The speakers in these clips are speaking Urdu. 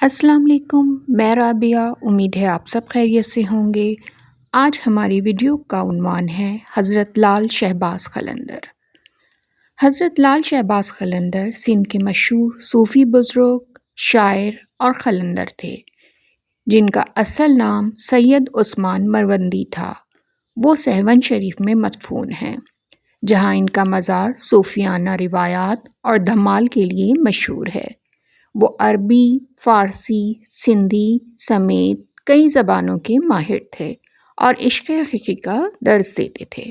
السلام علیکم، میں رابعہ۔ امید ہے آپ سب خیریت سے ہوں گے۔ آج ہماری ویڈیو کا عنوان ہے حضرت لال شہباز قلندر۔ حضرت لال شہباز قلندر سندھ کے مشہور صوفی بزرگ، شاعر اور قلندر تھے جن کا اصل نام سید عثمان مروندی تھا۔ وہ سہون شریف میں مدفون ہیں جہاں ان کا مزار صوفیانہ روایات اور دھمال کے لیے مشہور ہے۔ وہ عربی، فارسی، سندھی سمیت کئی زبانوں کے ماہر تھے اور عشق حقیقی کا درس دیتے تھے۔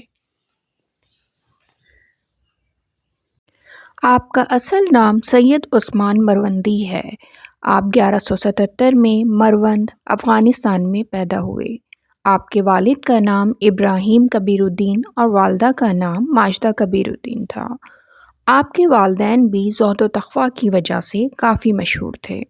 آپ کا اصل نام سید عثمان مروندی ہے۔ آپ 1177 میں مروند، افغانستان میں پیدا ہوئے۔ آپ کے والد کا نام ابراہیم کبیر الدین اور والدہ کا نام ماجدہ کبیر الدین تھا۔ آپ کے والدین بھی زہد و تقویٰ کی وجہ سے کافی مشہور تھے۔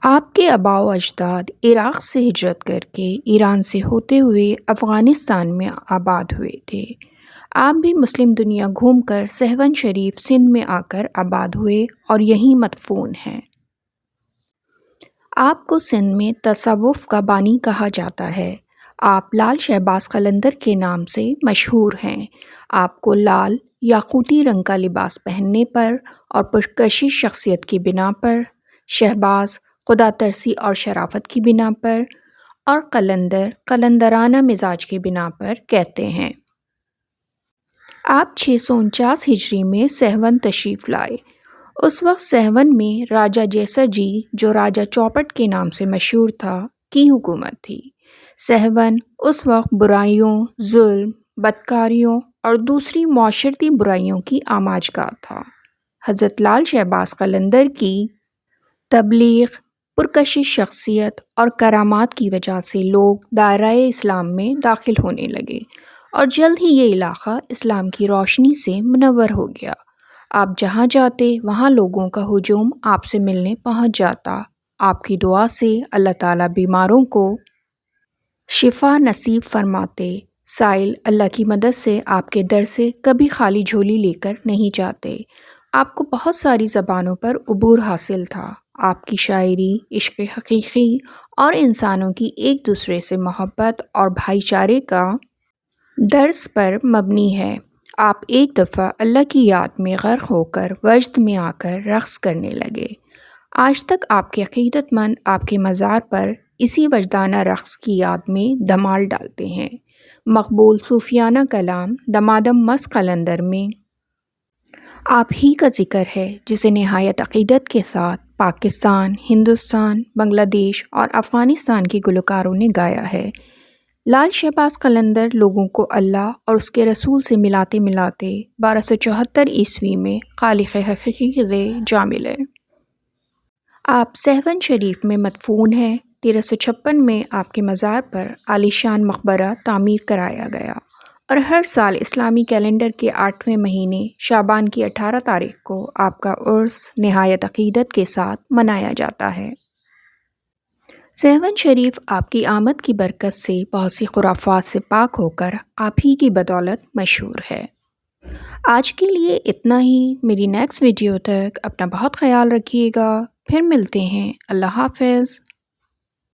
آپ کے آباء و اجداد عراق سے ہجرت کر کے ایران سے ہوتے ہوئے افغانستان میں آباد ہوئے تھے۔ آپ بھی مسلم دنیا گھوم کر سہون شریف سندھ میں آ کر آباد ہوئے اور یہیں مدفون ہیں۔ آپ کو سندھ میں تصوف کا بانی کہا جاتا ہے۔ آپ لال شہباز قلندر کے نام سے مشہور ہیں۔ آپ کو لال یاقوتی رنگ کا لباس پہننے پر اور پرکشش شخصیت کی بنا پر، شہباز خدا ترسی اور شرافت کی بنا پر، اور قلندر قلندرانہ مزاج کی بنا پر کہتے ہیں۔ آپ 649 ہجری میں سہون تشریف لائے۔ اس وقت سہون میں راجہ جیسر جی، جو راجہ چوپٹ کے نام سے مشہور تھا، کی حکومت تھی۔ سہون اس وقت برائیوں، ظلم، بدکاریوں اور دوسری معاشرتی برائیوں کی آماجگاہ تھا۔ حضرت لال شہباز قلندر کی تبلیغ، پرکشش شخصیت اور کرامات کی وجہ سے لوگ دائرہ اسلام میں داخل ہونے لگے اور جلد ہی یہ علاقہ اسلام کی روشنی سے منور ہو گیا۔ آپ جہاں جاتے وہاں لوگوں کا ہجوم آپ سے ملنے پہنچ جاتا۔ آپ کی دعا سے اللہ تعالیٰ بیماروں کو شفا نصیب فرماتے۔ سائل اللہ کی مدد سے آپ کے در سے کبھی خالی جھولی لے کر نہیں جاتے۔ آپ کو بہت ساری زبانوں پر عبور حاصل تھا۔ آپ کی شاعری عشق حقیقی اور انسانوں کی ایک دوسرے سے محبت اور بھائی چارے کا درس پر مبنی ہے۔ آپ ایک دفعہ اللہ کی یاد میں غرق ہو کر وجد میں آ کر رقص کرنے لگے۔ آج تک آپ کے عقیدت مند آپ کے مزار پر اسی وجدانہ رقص کی یاد میں دھمال ڈالتے ہیں۔ مقبول صوفیانہ کلام دمادم مست قلندر میں آپ ہی کا ذکر ہے، جسے نہایت عقیدت کے ساتھ پاکستان، ہندوستان، بنگلہ دیش اور افغانستان کے گلوکاروں نے گایا ہے۔ لال شہباز قلندر لوگوں کو اللہ اور اس کے رسول سے ملاتے ملاتے 1274 عیسوی میں خالق حقیقی سے جا ملے۔ آپ سہون شریف میں مدفون ہیں۔ 1356 میں آپ کے مزار پر عالیشان مقبرہ تعمیر کرایا گیا اور ہر سال اسلامی کیلنڈر کے 8ویں مہینے شعبان کی 18 تاریخ کو آپ کا عرس نہایت عقیدت کے ساتھ منایا جاتا ہے۔ سہون شریف آپ کی آمد کی برکت سے بہت سی خرافات سے پاک ہو کر آپ ہی کی بدولت مشہور ہے۔ آج کے لیے اتنا ہی۔ میری نیکسٹ ویڈیو تک اپنا بہت خیال رکھیے گا۔ پھر ملتے ہیں۔ اللہ حافظ۔